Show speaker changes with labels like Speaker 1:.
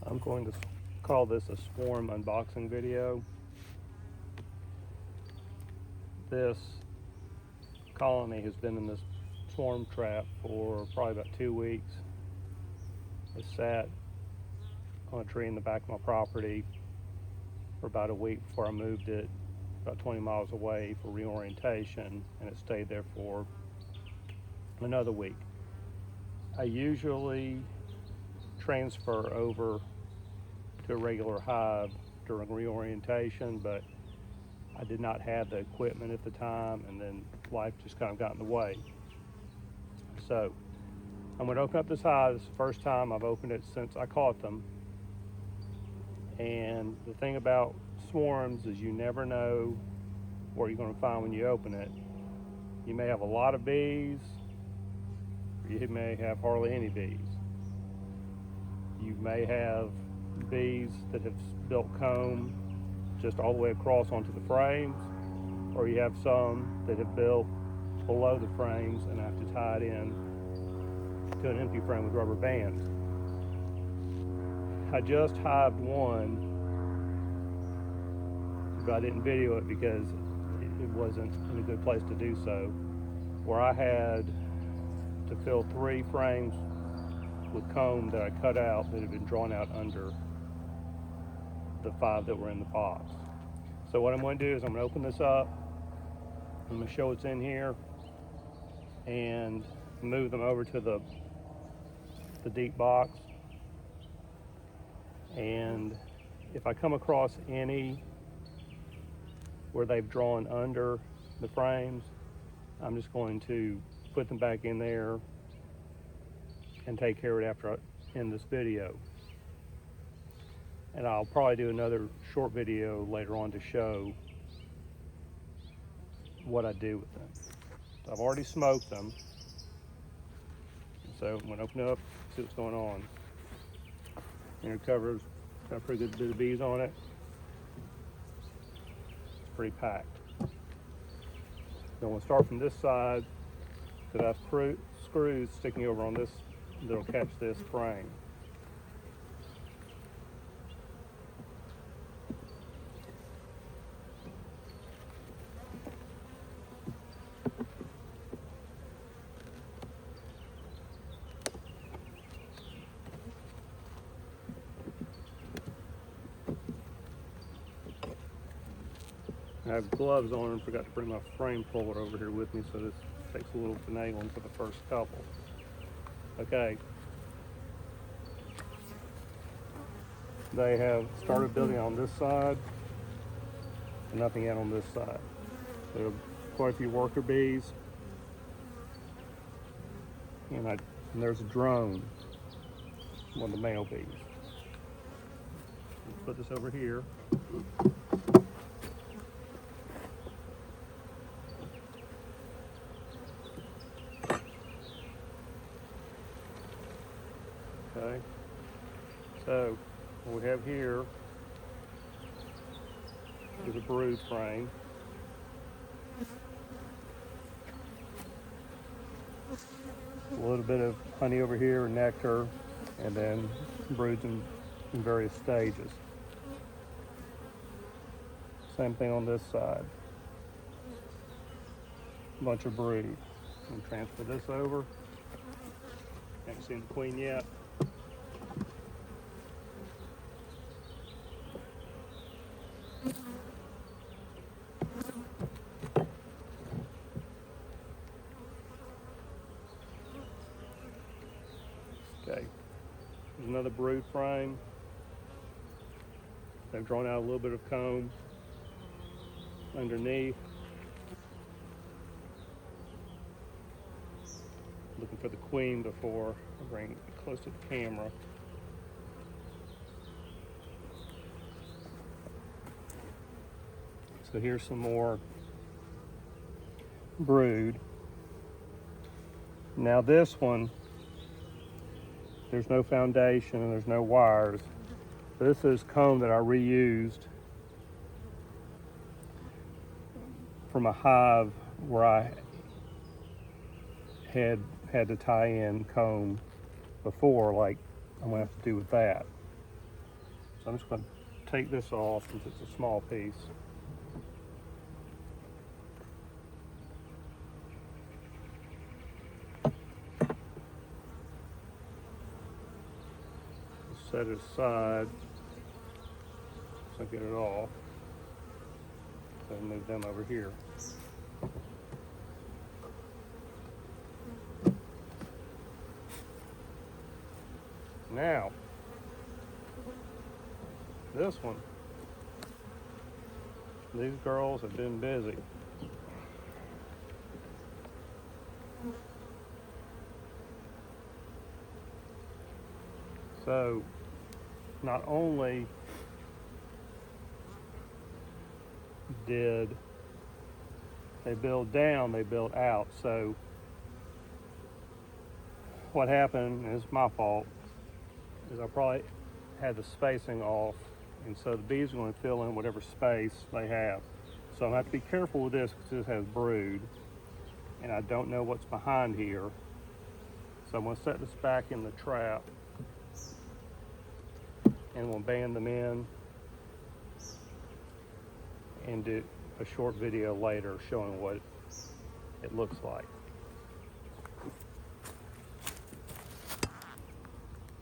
Speaker 1: I'm going to call this a swarm unboxing video. This colony has been in this swarm trap for probably about 2 weeks. It sat on a tree in the back of my property for about a week before I moved it about 20 miles away for reorientation, and it stayed there for another week. I usually transfer over to a regular hive during reorientation, but I did not have the equipment at the time, and then life just kind of got in the way. So I'm going to open up this hive. This is the first time I've opened it since I caught them. And the thing about swarms is you never know what you're going to find when you open it. You may have a lot of bees, or you may have hardly any bees. You may have bees that have built comb just all the way across onto the frames, or you have some that have built below the frames and have to tie it in to an empty frame with rubber bands. I just hived one, but I didn't video it because it wasn't in a good place to do so, where I had to fill 3 frames with comb that I cut out that had been drawn out under the 5 that were in the box. So what I'm going to do is I'm going to open this up. I'm going to show what's in here and move them over to the deep box. And if I come across any where they've drawn under the frames, I'm just going to put them back in there and take care of it after I end this video. And I'll probably do another short video later on to show what I do with them. So I've already smoked them, so I'm going to open it up, see what's going on. Inner cover's got a pretty good bit of bees on it. It's pretty packed. So I'm going to start from this side, because I have screws sticking over on this that'll catch this frame. I have gloves on and forgot to bring my frame puller over here with me, so this takes a little finagling for the first couple. Okay. They have started building on this side and nothing yet on this side. There are quite a few worker bees. And there's a drone, one of the male bees. Put this over here. Okay, so what we have here is a brood frame. A little bit of honey over here, nectar, and then broods in various stages. Same thing on this side. A bunch of brood. I'm gonna transfer this over. Haven't seen the queen yet. Okay, there's another brood frame. They've drawn out a little bit of comb underneath. Looking for the queen before I bring it close to the camera. So here's some more brood. Now this one, there's no foundation and there's no wires. This is comb that I reused from a hive where I had to tie in comb before, like I'm gonna have to do with that. So I'm just going to take this off since it's a small piece. Set it aside so I get it off. So move them over here. Now, this one, these girls have been busy. So, not only did they build down, they built out. So, what happened is my fault, is I probably had the spacing off, and so the bees are going to fill in whatever space they have. So I'm going to have to be careful with this because this has brood, and I don't know what's behind here. So I'm going to set this back in the trap, and we'll band them in and do a short video later showing what it looks like.